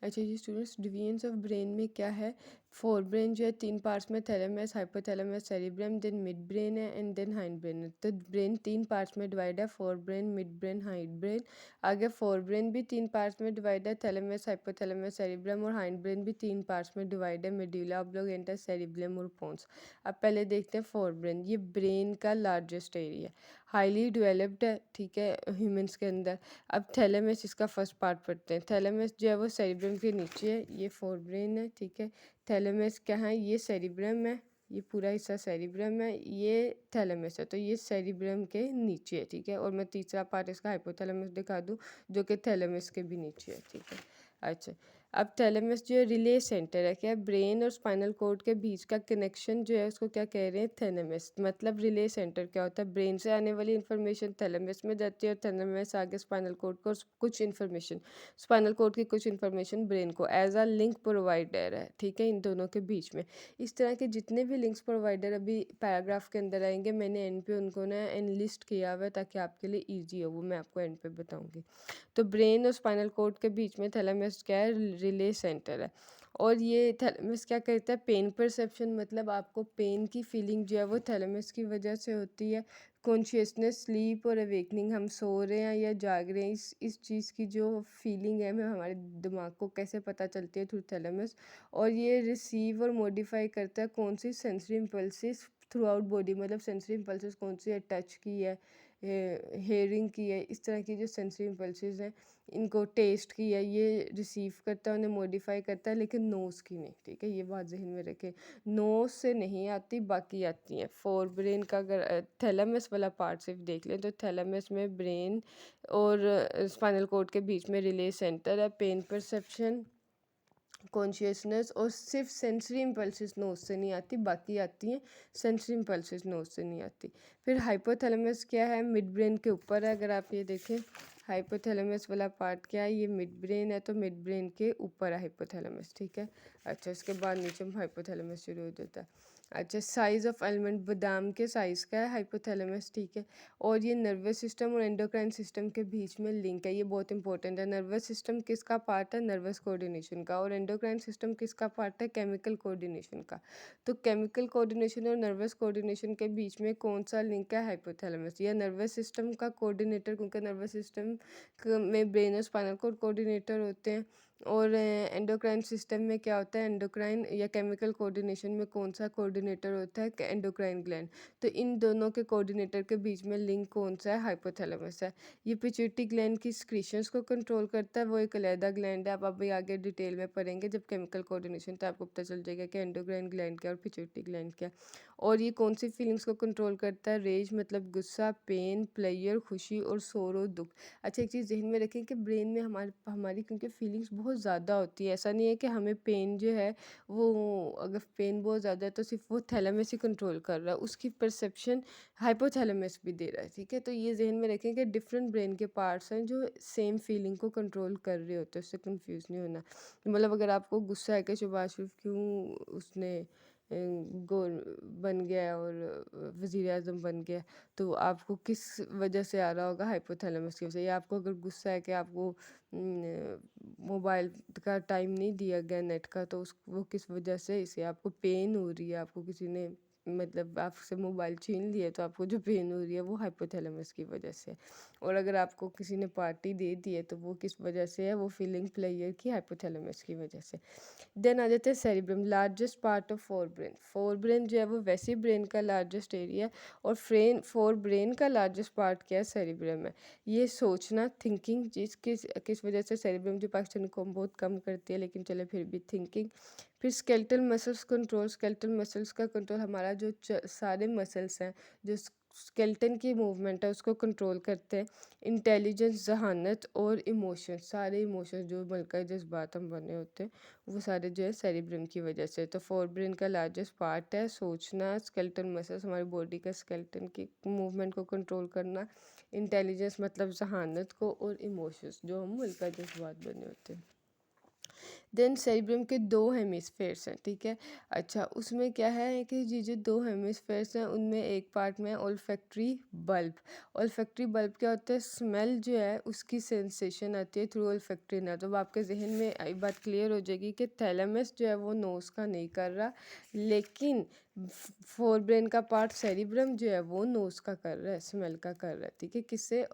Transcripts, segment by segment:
अच्छा जी students, divisions of brain में क्या है। फोर ब्रेन जो है 3 पार्ट्स में, thalamus, hypothalamus, cerebrum, then mid brain है एंड देन हाइंड ब्रेन है। तो ब्रेन 3 पार्ट्स में डिवाइड है, fore brain, mid brain, hind brain. आगे फोर ब्रेन भी 3 पार्ट्स में डिवाइड है, थैलेमस, हाइपोथैलेमस, सेरिब्रम, और हाइंड ब्रेन भी 3 पार्ट्स में डिवाइड है, मेडुला ऑब्लिंगुएटा, सेरिब्रम और पोन्स। अब पहले देखते हैं फोर ब्रेन। ये ब्रेन का लार्जेस्ट एरिया, हाईली डेवलप्ड है, ठीक है, ह्यूमंस के अंदर। अब थैलेमस इसका फर्स्ट पार्ट पढ़ते हैं। थैलेमस जो है वो सेरिब्रम के नीचे है, ये फोर ब्रेन है, ठीक है। थैलेमस क्या है, ये सेरिब्रम है, ये पूरा हिस्सा सेरिब्रम है, ये थैलेमस है, तो ये सेरिब्रम के नीचे है, ठीक है। और मैं तीसरा पार्ट इसका हाइपोथैलेमस दिखा दूँ, जो कि थैलेमस के भी नीचे है, ठीक है। अच्छा, अब थैलेमस जो है रिले सेंटर है, क्या ब्रेन और स्पाइनल कॉर्ड के बीच का कनेक्शन जो है उसको क्या कह रहे हैं, थैलेमस। मतलब रिले सेंटर क्या होता है, ब्रेन से आने वाली इन्फॉर्मेशन थैलेमस में जाती है और थैलेमस आगे स्पाइनल कॉर्ड को कुछ इन्फॉर्मेशन, स्पाइनल कॉर्ड की कुछ इन्फॉर्मेशन ब्रेन को एज अ लिंक प्रोवाइडर है, ठीक है, इन दोनों के बीच में। इस तरह के जितने भी लिंक्स प्रोवाइडर अभी पैराग्राफ के अंदर आएंगे, मैंने एंड पे उनको ना एनलिस्ट किया हुआ है ताकि आपके लिए ईजी हो, वो मैं आपको एंड पे बताऊँगी। तो ब्रेन और स्पाइनल कॉर्ड के बीच में थैलेमस क्या है, रिले सेंटर है। और ये थैलेमस क्या करता है, पेन परसेप्शन, मतलब आपको पेन की फीलिंग जो है वो थैलेमस की वजह से होती है। कॉन्शियसनेस, स्लीप और अवेकनिंग, हम सो रहे हैं या जाग रहे हैं, इस चीज़ की जो फीलिंग है हमारे दिमाग को कैसे पता चलती है, थ्रू थैलेमस। और ये रिसीव और मॉडिफाई करता है कौन सी sensory impulses throughout body, मतलब सेंसरी इम्पल्सिस कौन सी है, टच की है, हेयरिंग की है, इस तरह की जो सेंसरी इम्पल्सिस हैं, इनको टेस्ट की है, ये रिसीव करता है, उन्हें मॉडिफाई करता है, लेकिन नोज़ की नहीं, ठीक है, ये बात जहन में रखें। नोज़ से नहीं आती, बाकी आती हैं। फोर ब्रेन का अगर थैलेमस वाला पार्ट सिर्फ देख लें तो थैलेमस में ब्रेन और स्पाइनल कॉर्ड के बीच में रिले सेंटर है, पेन परसेप्शन, कॉन्शियसनेस, और सिर्फ सेंसरी इम्पल्सिस नोज से नहीं आती, बाकी आती हैं, सेंसरी इम्पल्सिस नोज से नहीं आती। फिर हाइपोथैलेमस क्या है, मिड ब्रेन के ऊपर है। अगर आप ये देखें हाइपोथैलेमस वाला पार्ट क्या है, ये मिड ब्रेन है, तो मिड ब्रेन के ऊपर है हाइपोथैलेमस, ठीक है। अच्छा, इसके बाद नीचे में हाइपोथैलेमस शुरू हो जाता है। अच्छा, साइज़ ऑफ एलिमेंट, बादाम के साइज़ का है हाइपोथैलेमस, ठीक है। और ये नर्वस सिस्टम और एंडोक्राइन सिस्टम के बीच में लिंक है, ये बहुत इंपॉर्टेंट है। नर्वस सिस्टम किसका पार्ट है, नर्वस कोऑर्डिनेशन का, और एंडोक्राइन सिस्टम किसका पार्ट है, केमिकल कोऑर्डिनेशन का। तो केमिकल कोऑर्डिनेशन और नर्वस कोऑर्डिनेशन के बीच में कौन सा लिंक है, हाइपोथैलेमस। या नर्वस सिस्टम का कोऑर्डिनेटर, क्योंकि नर्वस सिस्टम में ब्रेन और स्पाइनल कोर्ड कोऑर्डिनेटर होते हैं। और एंडोक्राइन सिस्टम में क्या होता है, एंडोक्राइन या केमिकल कोऑर्डिनेशन में कौन सा कोऑर्डिनेटर होता है, एंडोक्राइन ग्लैंड। तो इन दोनों के कोऑर्डिनेटर के बीच में लिंक कौन सा है, हाइपोथैलेमस है। ये पिट्यूटरी ग्लैंड की सिक्रीशंस को कंट्रोल करता है, वो एक अलहदा ग्लैंड है, आप अभी आगे डिटेल में पढ़ेंगे जब केमिकल कोऑर्डिनेशन, तो आपको पता चल जाएगा कि एंडोक्राइन ग्लैंड क्या और पिट्यूटरी ग्लैंड क्या। और ये कौन सी फीलिंग्स को कंट्रोल करता है, रेज मतलब गुस्सा, पेन, प्लेयर खुशी, और सोरो दुख। अच्छा, एक चीज़ ज़हन में रखें कि ब्रेन में हमारी हमारी क्योंकि फीलिंग्स बहुत ज़्यादा होती है, ऐसा नहीं है कि हमें पेन जो है वो, अगर पेन बहुत ज़्यादा है तो सिर्फ वो थैलेमस ही कंट्रोल कर रहा है, उसकी परसेप्शन हाइपोथैलेमस भी दे रहा है, ठीक है। तो ये जहन में रखें कि डिफरेंट ब्रेन के पार्ट्स हैं जो सेम फीलिंग को कंट्रोल कर रहे होते हैं, उससे कंफ्यूज नहीं होना। मतलब अगर आपको गुस्सा है कि शहबाज शरीफ क्यों उसने गोल बन गया और वज़ीर आज़म बन गया, तो आपको किस वजह से आ रहा होगा, हाइपोथैलेमस की वजह से। या आपको अगर गुस्सा है कि आपको मोबाइल का टाइम नहीं दिया गया, नेट का, तो उस वो किस वजह से, इसे आपको पेन हो रही है, आपको किसी ने मतलब आपसे मोबाइल छीन लिया, तो आपको जो पेन हो रही है वो हाइपोथैलेमस की वजह से। और अगर आपको किसी ने पार्टी दे दी है तो वो किस वजह से है, वो फीलिंग प्लेयर की, हाइपोथैलेमस की वजह से। देन आ जाते हैं cerebrum, largest part of fore brain. Fore brain जो है वो वैसे ब्रेन का लार्जेस्ट एरिया है, और फोर ब्रेन का लार्जेस्ट पार्ट क्या है, सेरिब्रम है। ये सोचना, थिंकिंग, चीज़ किस वजह से सेरिब्रम जो पाकिस्तान को बहुत कम करती है, लेकिन चले फिर भी थिंकिंग। फिर skeletal muscles control, skeletal muscles का कंट्रोल, हमारा जो सारे मसल्स हैं जो स्केलेटन की मूवमेंट है उसको कंट्रोल करते हैं। इंटेलिजेंस, जहानत और इमोशंस, सारे इमोशंस जो मलका जज्बात हम बने होते हैं वो सारे जो है सेरिब्रम की वजह से। तो फोर ब्रेन का लार्जेस्ट पार्ट है सोचना, स्केलेटल मसल्स हमारी बॉडी का स्केलेटन की मूवमेंट को कंट्रोल करना, इंटेलिजेंस मतलब जहानत को, और इमोशंस जो हम मलका जज्बात बने होते हैं। देन सेरिब्रम के दो हेमिस्फेयर्स हैं, ठीक है। अच्छा, उसमें क्या है कि ये जो दो हेमिस्फेयर्स हैं उनमें एक पार्ट में ओल्फैक्टरी बल्ब। ओल्फैक्टरी बल्ब क्या होता है, स्मेल जो है उसकी सेंसेशन आती है थ्रू ओल्फैक्टरी नर्व। तो आपके जहन में एक बात क्लियर हो जाएगी कि थैलेमस जो है वो नोज़ का नहीं कर रहा, लेकिन फोर ब्रेन का पार्ट सेरिब्रम जो है वो नोज़ का कर रहा है, स्मेल का कर रहा है, ठीक है। किससे,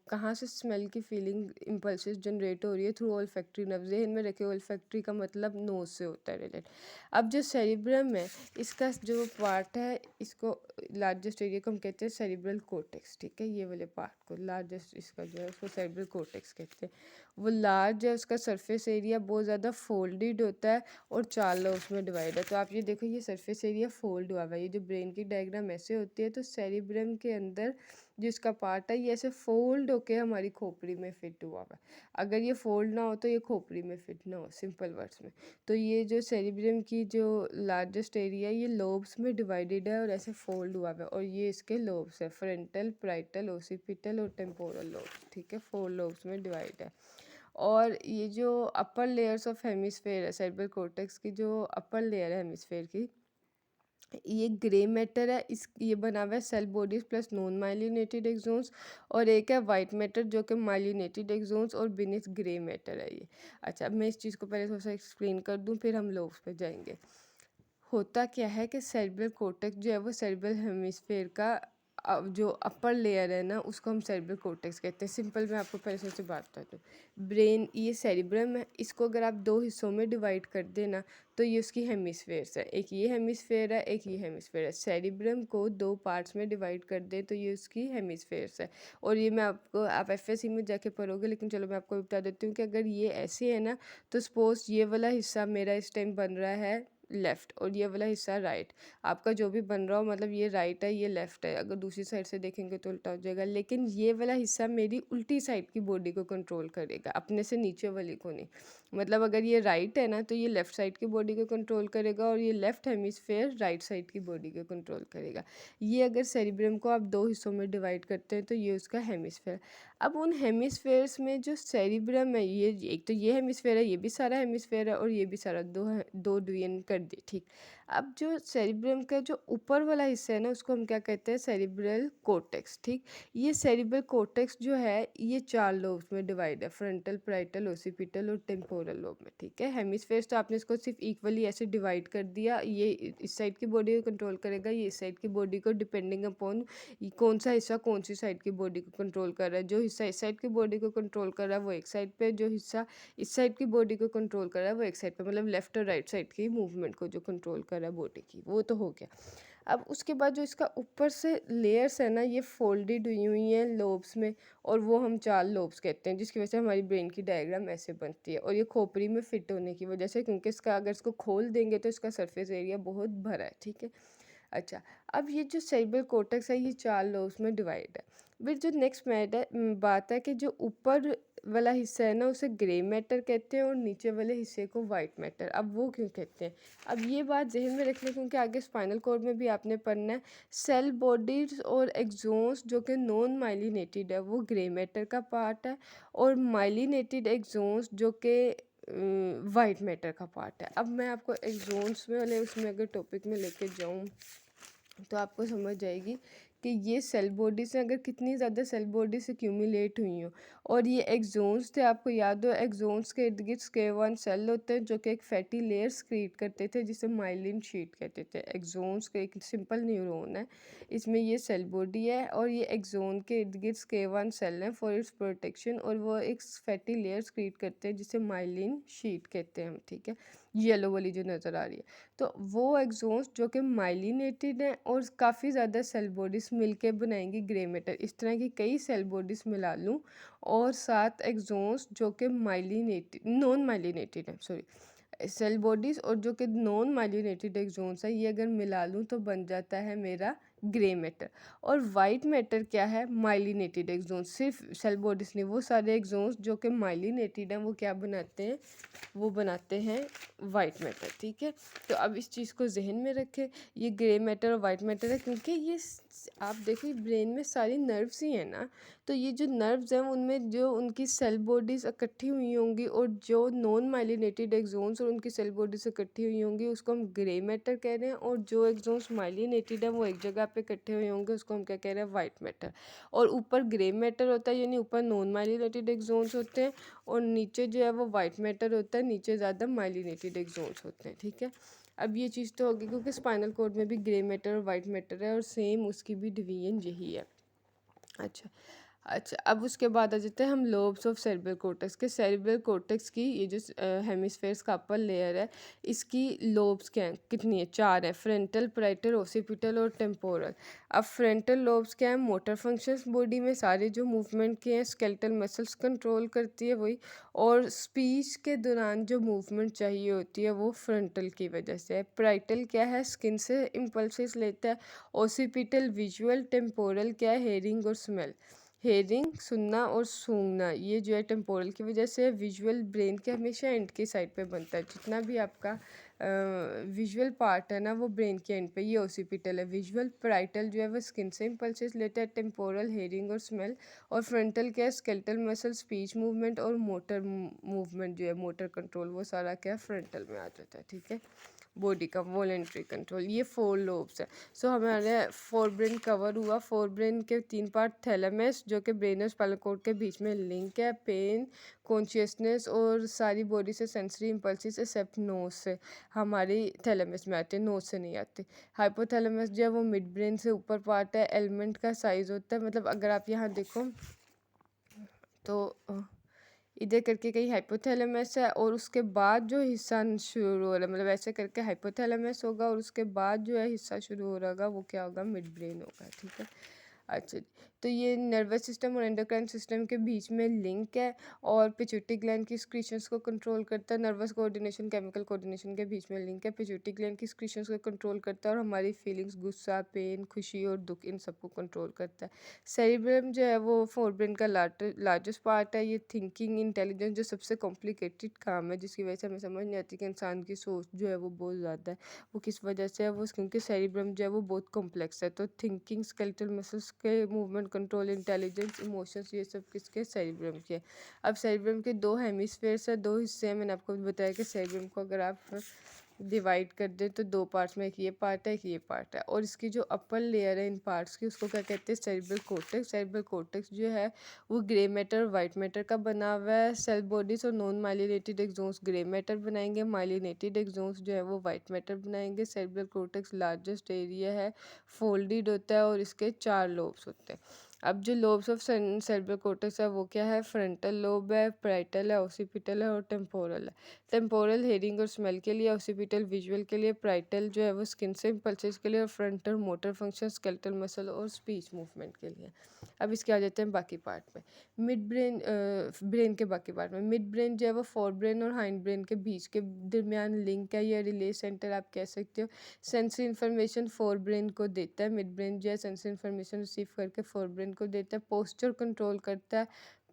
कहाँ से स्मेल की फीलिंग इम्पल्सिस जनरेट हो रही है, थ्रू ओल्फैक्टरी नर्व। जहन में रखे ओल्फैक्टरी का मतलब नोज़ से होता है रिलेट। अब जो सेरिब्रम है इसका जो पार्ट है, इसको लार्जेस्ट एरिया को हम कहते हैं सेरिब्रल कोर्टेक्स, ठीक है। ये वाले पार्ट को लार्जेस्ट इसका जो है उसको सेरिब्रल कोर्टेक्स कहते हैं। वो लार्ज है, उसका सरफेस एरिया बहुत ज़्यादा फोल्डेड होता है और चार लॉब्स में डिवाइड है। तो आप ये देखो, ये सरफेस एरिया फोल्ड हुआ हुआ है। ये जो ब्रेन की डायग्राम ऐसे होती है, तो सेरिब्रम के अंदर जो इसका पार्ट है ये ऐसे फोल्ड होके हमारी खोपड़ी में फिट हुआ हुआ है। अगर ये फोल्ड ना हो तो ये खोपड़ी में फिट ना हो, सिंपल वर्ड्स में। तो ये जो सेरिब्रम की जो लार्जेस्ट एरिया है ये लोब्स में डिवाइडेड है और ऐसे फोल्ड हुआ हुआ है। और ये इसके लोब्स है, फ्रंटल, प्राइटल, ओसिपिटल और टेम्पोरल लोब्स, ठीक है। 4 लोब्स में डिवाइड है। और ये जो अपर लेयर्स ऑफ हेमिस्फेयर है, सेरिब्रल कॉर्टेक्स की जो अपर लेयर है हेमिस्फेयर की, ये ग्रे मैटर है। इस ये बना हुआ है cell bodies plus non myelinated axons, और एक है वाइट मैटर जो कि माइलिनेटेड एक्सोन्स और बिनिथ ग्रे मैटर है ये। अच्छा, अब मैं इस चीज़ को पहले थोड़ा सा एक्सप्लेन कर दूं, फिर हम लोब्स पे जाएंगे। होता क्या है कि सेरिब्रल कॉर्टेक्स जो है वो सेरिब्रल हेमिस्फेयर का जो अपर लेयर है ना उसको हम सेरिब्रल कॉर्टेक्स कहते हैं। सिंपल मैं आपको पहले से बात करता हूँ। ब्रेन ये सेरिब्रम है, इसको अगर आप दो हिस्सों में डिवाइड कर देना तो ये उसकी हेमिस्फेयर्स है। एक ये हेमिस्फेयर है, एक ये हेमिस्फेयर है। सेरिब्रम को दो पार्ट्स में डिवाइड कर दें तो ये उसकी हेमिस्फेयर्स है। और ये मैं आपको, आप एफएससी में जाके पढ़ोगे, लेकिन चलो मैं आपको बता देती हूँ कि अगर ये ऐसे है ना, तो सपोज ये वाला हिस्सा मेरा इस टाइम बन रहा है लेफ़्ट और ये वाला हिस्सा राइट। आपका जो भी बन रहा हो, मतलब ये राइट है ये लेफ़्ट है, अगर दूसरी साइड से देखेंगे तो उल्टा हो जाएगा। लेकिन ये वाला हिस्सा मेरी उल्टी साइड की बॉडी को कंट्रोल करेगा, अपने से नीचे वाली को नहीं। मतलब अगर ये राइट है ना तो ये लेफ़्ट साइड की बॉडी को कंट्रोल करेगा, और ये लेफ़्ट हेमिस्फेयर राइट साइड की बॉडी को कंट्रोल करेगा। ये अगर सेरिब्रम को आप दो हिस्सों में डिवाइड करते हैं तो ये उसका हेमिस्फेयर। अब उन हेमिस्फेयर्स में जो सेरिब्रम है, ये एक तो ये हेमिस्फेयर है, ये भी सारा हेमिस्फेयर है, और ये भी सारा दो डिवीजन कर दी, ठीक। अब जो सेरिब्रम का जो ऊपर वाला हिस्सा है ना उसको हम क्या कहते हैं, सेरिब्रल कोर्टेक्स, ठीक। ये सेरिब्रल कोर्टेक्स जो है ये चार लोब्स में डिवाइड है, फ्रंटल, प्राइटल, ओसिपिटल और टेम्पोरल लोब में, ठीक है। हेमिस्फेयर्स तो आपने इसको सिर्फ इक्वली ऐसे डिवाइड कर दिया, ये इस साइड की बॉडी को कंट्रोल करेगा, ये इस साइड की बॉडी को, डिपेंडिंग अपॉन कौन सा हिस्सा कौन सी साइड की बॉडी को कंट्रोल कर रहा है। जो हिस्सा इस साइड की बॉडी को कंट्रोल कर रहा है वो एक साइड पे, जो हिस्सा इस साइड की बॉडी को कंट्रोल कर रहा है वो एक साइड पे, मतलब लेफ्ट और राइट साइड की मूवमेंट को जो कंट्रोल कर रहा है बॉडी की, वो तो हो गया। अब उसके बाद जो इसका ऊपर से लेयर्स है ना ये फोल्डेड हुई हैं लोब्स में, और वो हम चार लोब्स कहते हैं, जिसकी वजह से हमारी ब्रेन की डायग्राम ऐसे बनती है। और ये खोपड़ी में फिट होने की वजह से, क्योंकि इसका अगर इसको खोल देंगे तो इसका सरफेस एरिया बहुत भरा है, ठीक है। अच्छा, अब ये जो सेरिब्रल कोर्टेक्स है ये चार लोब्स में डिवाइड है। फिर जो नेक्स्ट बात है कि जो ऊपर वाला हिस्सा है ना उसे ग्रे मैटर कहते हैं, और नीचे वाले हिस्से को वाइट मैटर। अब वो क्यों कहते हैं, अब ये बात जहन में रखने, क्योंकि आगे स्पाइनल कॉर्ड में भी आपने पढ़ना है। सेल बॉडीज और एक्सोन्स जो कि नॉन माइलिनेटेड है वो ग्रे मैटर का पार्ट है, और माइलिनेटेड एक्सोन्स जो कि वाइट मैटर का पार्ट है। अब मैं आपको एक्सोन्स में वाले उसमें अगर टॉपिक में लेके जाऊँ तो आपको समझ जाएगी कि ये सेल बॉडी से अगर कितनी ज़्यादा सेल बॉडी से क्यूमुलेट हुई हो। और ये एक्सोन्स थे, आपको याद हो, एक्सोन्स के इर्द गिर्द स्क्वायर सेल होते हैं जो कि एक फैटी लेयर क्रिएट करते थे जिसे माइलिन शीट कहते थे। एक्सोन्स का एक सिंपल न्यूरॉन है, इसमें ये सेल बॉडी है, और ये एक्सोन के इर्द गिर्द स्क्वायर सेल हैं फॉर इट्स प्रोटेक्शन, और वो एक फैटी लेयर क्रिएट करते हैं जिसे माइलिन शीट कहते हैं हम, ठीक है। येलो वाली जो नज़र आ रही है, तो वो एक्सोन्स जो कि माइलिनेटेड हैं और काफ़ी ज़्यादा सेल बॉडीज मिलके बनाएंगी ग्रे मैटर। इस तरह की कई सेल बॉडीज मिला लूँ और सात एक्सोन्स जो कि माइलिनेटेड नॉन माइलिनेटेड है, सॉरी, सेल बॉडीज और जो कि नॉन माइलिनेटेड एक्सोन्स है, ये अगर मिला लूँ तो बन जाता है मेरा ग्रे मैटर। और वाइट मैटर क्या है, माइलिनेटेड एक्सोन्स। सिर्फ सेल बॉडीज नहीं, वो सारे एक्सोन्स जो कि माइलिनेटेड हैं वो क्या बनाते हैं, वो बनाते हैं वाइट मैटर, ठीक है। तो अब इस चीज़ को जहन में रखें, ये ग्रे मैटर और वाइट मैटर है, क्योंकि ये आप देखिए ब्रेन में सारी नर्व्स ही हैं ना, तो ये जो नर्व्स हैं उनमें जो उनकी सेल बॉडीज़ इकट्ठी हुई होंगी और जो नॉन माइलिनेटेड एक्सोन्स और उनकी सेल बॉडीज़ इकट्ठी हुई होंगी उसको हम ग्रे मैटर कह रहे हैं, और जो एक्सोन्स माइलिनेटेड है वो एक जगह पे इकट्ठे हुए होंगे उसको हम क्या कह रहे हैं, वाइट मैटर। और ऊपर ग्रे मैटर होता है, यानी ऊपर नॉन माइलिनेटेड एक्सोन्स होते हैं, और नीचे जो है वो वाइट मैटर होता है, नीचे ज़्यादा माइलिनेटेड एक्सोन्स होते हैं, ठीक है। अब ये चीज़ तो होगी क्योंकि स्पाइनल कॉर्ड में भी ग्रे मैटर और वाइट मैटर है और सेम उसकी भी डिवीजन यही है। अच्छा अच्छा, अब उसके बाद आ जाते हैं हम लोब्स ऑफ सेरेब्रल कॉर्टेक्स के। सेरेब्रल कॉर्टेक्स की ये जो हेमिस्फेयर्स का अपर लेयर है, इसकी लोब्स क्या हैं, कितनी है, 4 है, फ्रंटल, पैराइटल, ओसिपिटल और टेम्पोरल। अब फ्रंटल लोब्स क्या है, मोटर फंक्शंस, बॉडी में सारे जो मूवमेंट के हैं, स्केलेटल मसल्स कंट्रोल करती है वही, और स्पीच के दौरान जो मूवमेंट चाहिए होती है वो फ्रंटल की वजह से है। पैराइटल क्या है, स्किन से इम्पल्सेस लेता है। ओसिपिटल विजुअल, टेम्पोरल क्या है, हेयरिंग और स्मेल। हेयरिंग सुनना और सूंघना, ये जो है टेम्पोरल की वजह से। विजुअल ब्रेन के हमेशा एंड की साइड पे बनता है, जितना भी आपका विजुअल पार्ट है ना वो ब्रेन के एंड पे, ये ओसिपिटल है। विजुअल पैराइटल जो है वो स्किन से इम्पल्सेस लेता है, टेम्पोरल हेयरिंग और स्मेल, और फ्रंटल क्या है, स्केलेटल मसल, स्पीच मूवमेंट और मोटर मूवमेंट जो है, मोटर कंट्रोल, वो सारा क्या है फ्रंटल में आ जाता है, ठीक है। बॉडी का वॉलेंट्री कंट्रोल, ये 4 लोब्स है। सो हमारे 4 ब्रेन कवर हुआ। 4 ब्रेन के 3 पार्ट, थैलेमस जो कि ब्रेन और स्पाइनल कॉर्ड के बीच में लिंक है, पेन, कॉन्शियसनेस और सारी बॉडी से सेंसरी इम्पल्सिस एक्सेप्ट नोज से हमारी थैलेमस में आते हैं, नोज से नहीं आते। हाइपोथैलेमस जो है वो मिड ब्रेन से ऊपर पार्ट है, एलिमेंट का साइज होता है, मतलब अगर आप यहाँ देखो तो इधर करके कहीं हाइपोथैलेमस है, और उसके बाद जो हिस्सा शुरू हो रहा है, मतलब ऐसे करके हाइपोथैलेमस होगा और उसके बाद जो है हिस्सा शुरू हो रहा होगा वो क्या होगा, मिड ब्रेन होगा, ठीक है। अच्छा, तो ये नर्वस सिस्टम और एंडोक्राइन सिस्टम के बीच में लिंक है, और पिट्यूटरी ग्लैंड की स्क्रीशंस को कंट्रोल करता है। नर्वस कोऑर्डिनेशन, केमिकल कोऑर्डिनेशन के बीच में लिंक है, पिट्यूटरी ग्लैंड की स्क्रीशंस को कंट्रोल करता है, और हमारी फीलिंग्स, गुस्सा, पेन, खुशी और दुख, इन सबको कंट्रोल करता है। सेरिब्रम जो है वो फोरब्रेन का लार्जेस्ट पार्ट है। ये थिंकिंग, इंटेलिजेंस, जो सबसे कॉम्प्लिकेटेड काम है जिसकी वजह से हमें समझ नहीं आती कि इंसान की सोच जो है वो बहुत ज़्यादा है, वो किस वजह से है, वो क्योंकि सेरिब्रम जो है वो बहुत कॉम्प्लेक्स है। तो थिंकिंग, स्केलेटल मसल्स के मूवमेंट कंट्रोल, इंटेलिजेंस, इमोशंस, ये सब किसके, सेरिब्रम के। अब सेरिब्रम के 2 हेमिस्फेयर्स है, 2 हिस्से हैं। मैंने आपको बताया कि सेरिब्रम को अगर आप डिवाइड कर दें तो 2 पार्ट्स में, एक ये पार्ट है, एक ये पार्ट है, और इसकी जो अपर लेयर है इन पार्ट्स की उसको क्या कहते हैं, सेरिब्रल कॉर्टेक्स। सेरिब्रल कॉर्टेक्स जो है वो ग्रे मैटर और वाइट मैटर का बना हुआ है। सेल बॉडीज और non myelinated exons grey matter बनाएंगे, माइलिनेटेड एक्सोन्स जो है वो वाइट मैटर बनाएंगे। सेरिब्रल कॉर्टेक्स लार्जेस्ट एरिया है, फोल्डेड होता है, और इसके 4 लोब्स होते हैं। अब जो लोब्स ऑफ सेरिब्रल कॉर्टेक्स है वो क्या है, फ्रंटल लोब है, पैराइटल है, ओसिपिटल है और टेम्पोरल है। टेम्पोरल हेयरिंग और स्मेल के लिए, ओसिपिटल विजुअल के लिए, पैराइटल जो है वो स्किन से इम्पल्सेस के लिए, और frontal motor function, skeletal muscle और स्पीच मूवमेंट के लिए। अब इसके आ जाते हैं बाकी पार्ट में। मिड ब्रेन, ब्रेन के बाकी पार्ट में मिड ब्रेन जो है वो फोर ब्रेन और हाइंड ब्रेन के बीच के दरमियान लिंक है, या रिले सेंटर आप कह सकते हो। सेंसरी इन्फॉर्मेशन फोर ब्रेन को देता है। मिड ब्रेन जो है सेंसरी इन्फॉर्मेशन रिसीव करके फोर ब्रेन को देता है। पोस्चर कंट्रोल करता है,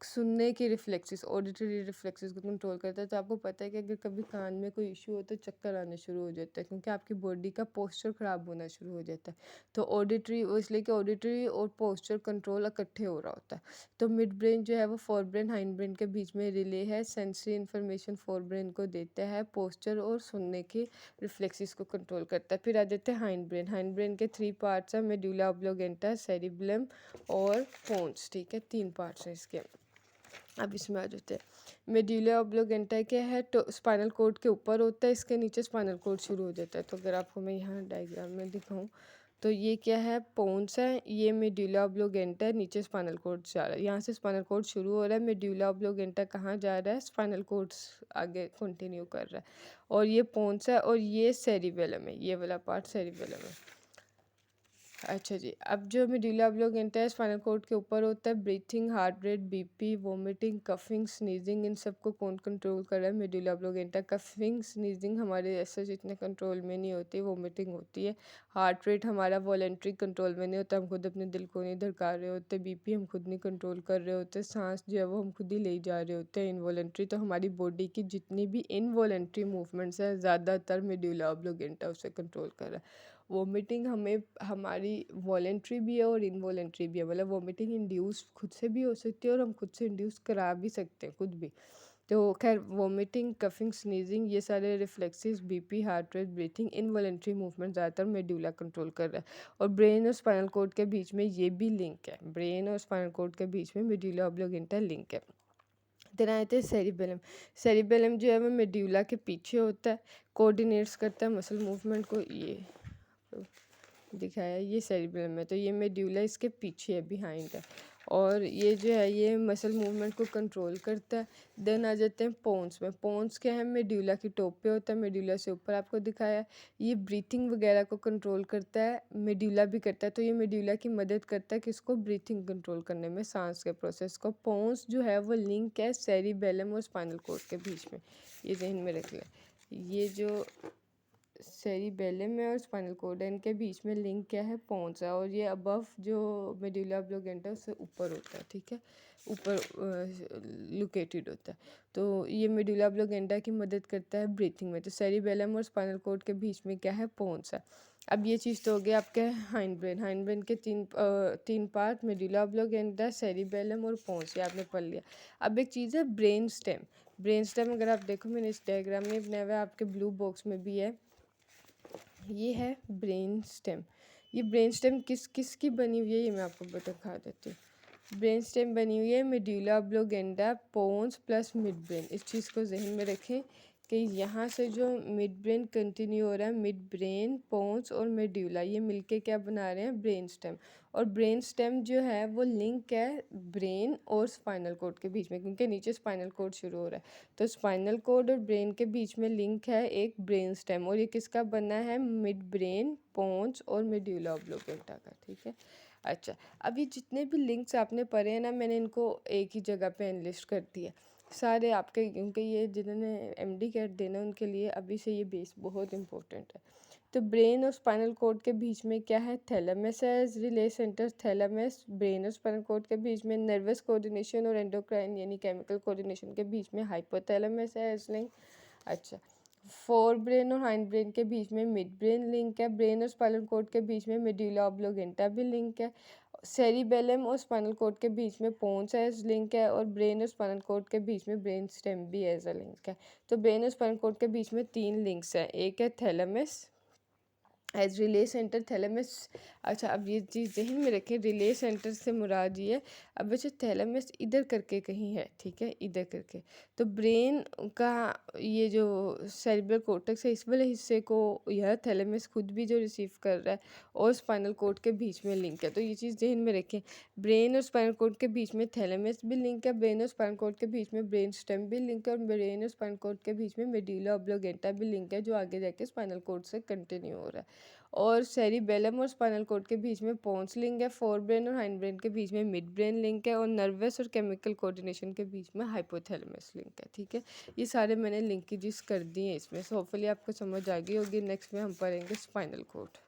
सुनने के रिफ्लेक्सेस, ऑडिटरी रिफ्लेक्सेस को कंट्रोल करता है। तो आपको पता है कि अगर कभी कान में कोई इशू हो तो चक्कर आने शुरू हो जाता है, क्योंकि आपकी बॉडी का पोस्चर ख़राब होना शुरू हो जाता है। तो ऑडिटरी, इसलिए कि ऑडिटरी और पोस्चर कंट्रोल इकट्ठे हो रहा होता है। तो मिड ब्रेन जो है वो फोर ब्रेन हाइंड ब्रेन के बीच में रिले है, सेंसरी इन्फॉर्मेशन फोर ब्रेन को देता है, पोस्चर और सुनने के रिफ्लेक्सेस को कंट्रोल करता है। फिर आ जाते हैं हाइंड ब्रेन। हाइंड ब्रेन के 3 पार्ट्स हैं, मेडुला ऑब्लोगेंटा, सेरिबेलम और पोन्स, ठीक है, 3 पार्ट्स हैं इसके। अब इसमें आ जाते हैं। मेडुला ऑब्लोगेंटा क्या है, तो स्पाइनल कॉर्ड के ऊपर होता है, इसके नीचे स्पाइनल कॉर्ड शुरू हो जाता है। तो अगर आपको मैं यहाँ डायग्राम में दिखाऊं तो ये क्या है, पोन्स है, ये मेडुला ऑब्लोगेंटा है, नीचे स्पाइनल कॉर्ड जा रहा है, यहाँ से स्पाइनल कॉर्ड शुरू हो रहा है, मेडुला ऑब्लोगेंटा कहाँ जा रहा है, स्पाइनल कॉर्ड आगे कंटिन्यू कर रहा है, और ये पोन्स है, और ये सेरिबेलम है, ये वाला पार्ट सेरिबेलम है। अच्छा जी, अब जो मेडुला ऑब्लिगेंटा है स्पाइनल कॉर्ड के ऊपर होता है। Breathing, heart rate, BP, vomiting, coughing, sneezing, इन सबको कौन कंट्रोल कर रहा है? मेडुला ऑब्लिगेंटा। कफिंग, स्नीजिंग हमारे ऐसे जितने कंट्रोल में नहीं होती, वोमिटिंग होती है। हार्ट रेट हमारा वॉलेंट्री कंट्रोल में नहीं होता, हम खुद अपने दिल को नहीं धड़का रहे होते। बीपी हम खुद नहीं कंट्रोल कर रहे होते। सांस जो है वो हम खुद ही ले जा रहे होते हैं इनवॉलेंट्री। तो हमारी बॉडी की जितनी भी इनवॉलेंट्री मूवमेंट्स है ज़्यादातर मेडुला ऑब्लिगेंटा उसे कंट्रोल कर रहा है। वोमिटिंग हमें हमारी वॉलेंट्री भी है और इनवॉलेंट्री भी है, मतलब वोमिटिंग इंड्यूस खुद से भी हो सकती है और हम खुद से इंड्यूस करा भी सकते हैं खुद भी। तो खैर वोमिटिंग, कफिंग, स्नीजिंग ये सारे reflexes, BP, heart rate, breathing, involuntary movement ज़्यादातर मेडुला कंट्रोल कर रहा है। और ब्रेन और स्पाइनल कॉर्ड के बीच में ये भी लिंक है, ब्रेन और स्पाइनल कॉर्ड के बीच में मेडुला ऑब्लिगेंटा लिंक है। देन आते हैं सेरिबेलम। सेरिबेलम जो है वो मेडुला के पीछे होता है, कोऑर्डिनेट्स करता है मसल मूवमेंट को। ये दिखाया ये सेरिब्रम है, तो ये मेड्यूला इसके पीछे है, बिहाइंड है, और ये जो है ये मसल मूवमेंट को कंट्रोल करता है। देन आ जाते हैं पोन्स में। पोन्स क्या है? मेड्यूला की टॉप पे होता है, मेड्यूला से ऊपर आपको दिखाया है। ये ब्रीथिंग वगैरह को कंट्रोल करता है, मेड्यूला भी करता है, तो ये मेड्यूला की मदद करता है किसको? ब्रीथिंग कंट्रोल करने में, सांस के प्रोसेस को। पोन्स जो है वो लिंक है सेरिबेलम और स्पाइनल कॉर्ड के बीच में, ये जहन में रख लें। ये जो सेरिबेलम है और स्पाइनल कॉर्ड है, इनके बीच में लिंक क्या है? पोन्स है, और ये अबव जो मेडुला ऑब्लिगेंटा है उससे ऊपर होता है, ठीक है, ऊपर लोकेटेड होता है। तो ये मेडुला ऑब्लिगेंटा की मदद करता है ब्रीथिंग में। तो सेरिबेलम और स्पाइनल कॉर्ड के बीच में क्या है? पोन्स है। अब ये चीज़ तो हो गया आपके हाइंड ब्रेन। हाइंड ब्रेन के तीन पार्ट, मेडुला ऑब्लिगेंटा, सेरिबेलम और पोन्स, ये आपने पढ़ लिया। अब एक चीज़ है ब्रेन स्टेम। ब्रेन स्टेम अगर आप देखो, मैंने इस डायग्राम में बनाया हुआ है, आपके ब्लू बॉक्स में भी है, ये है ब्रेन स्टेम। ये ब्रेन स्टेम किस किस की बनी हुई है ये मैं आपको दिखा देती हूँ। ब्रेन स्टेम बनी हुई है medulla oblongata, pons plus midbrain. इस चीज़ को जहन में रखें कि यहाँ से जो मिड ब्रेन कंटिन्यू हो रहा है, मिड ब्रेन, पोन्स और मेडुला, ये मिलके क्या बना रहे हैं? Brain stem. और ब्रेन स्टेम जो है वो लिंक है ब्रेन और स्पाइनल कॉर्ड के बीच में, क्योंकि नीचे स्पाइनल कॉर्ड शुरू हो रहा है। तो स्पाइनल कॉर्ड और ब्रेन के बीच में लिंक है एक ब्रेन स्टेम, और ये किसका बना है? मिड ब्रेन, पोन्स और मेडुला ऑब्लिगेंटा का, ठीक है। अच्छा, अब ये जितने भी लिंक्स आपने पढ़े हैं ना, मैंने इनको एक ही जगह पे एनलिस्ट कर दिया सारे आपके, क्योंकि ये जिन्होंने एमडी कैट देना उनके लिए अभी से ये बेस बहुत इंपॉर्टेंट है। तो ब्रेन और स्पाइनल कॉर्ड के बीच में क्या है? थैलेमस है, रिले सेंटर थैलेमस। ब्रेन और स्पाइनल कॉर्ड के बीच में नर्वस कोऑर्डिनेशन और एंडोक्राइन यानी केमिकल कोऑर्डिनेशन के बीच में हाइपोथैलेमस है, लिंक। अच्छा, फोर ब्रेन और हाइंड ब्रेन के बीच में मिड ब्रेन लिंक है। ब्रेन और स्पाइनल कॉर्ड के बीच में मेडुला ऑब्लिगेंटा भी लिंक है। सेरिबेलम और स्पाइनल कॉर्ड के बीच में पोन्स एज लिंक है, और ब्रेन और स्पाइनल कॉर्ड के बीच में ब्रेन स्टेम भी एज अ लिंक है। तो ब्रेन और स्पाइनल कॉर्ड के बीच में तीन लिंक्स हैं, एक है thalamus as relay centre, thalamus. अच्छा, अब ये चीज़ जहन में रखें, रिले सेंटर से मुराद ये है, अब वैसे थैलेमस इधर करके कहीं है, ठीक है, इधर करके। तो ब्रेन का ये जो सेरिब्रल कॉर्टेक्स है, इस वाले हिस्से को यह थैलेमस खुद भी जो रिसीव कर रहा है, और स्पाइनल कॉर्ड के बीच में लिंक है। तो ये चीज़ जहन में रखें, ब्रेन और स्पाइनल कॉर्ड के बीच में थैलेमस भी लिंक है, ब्रेन और स्पाइनल कॉर्ड के बीच में ब्रेन स्टेम भी लिंक है, और ब्रेन और स्पाइनल कॉर्ड के बीच में मेडुला ऑब्लिगेंटा भी लिंक है, जो आगे जाके स्पाइनल कॉर्ड से कंटिन्यू हो रहा है। और सेरिबेलम और स्पाइनल कॉर्ड के बीच में पोन्स लिंक है, फोर ब्रेन और हाइंड ब्रेन के बीच में मिड ब्रेन लिंक है, और नर्वस और केमिकल कोऑर्डिनेशन के बीच में हाइपोथैलेमस लिंक है, ठीक है। ये सारे मैंने लिंकेजेस कर दिए हैं इसमें, सो होपफुली आपको समझ आ गई होगी। नेक्स्ट में हम पढ़ेंगे स्पाइनल कॉर्ड।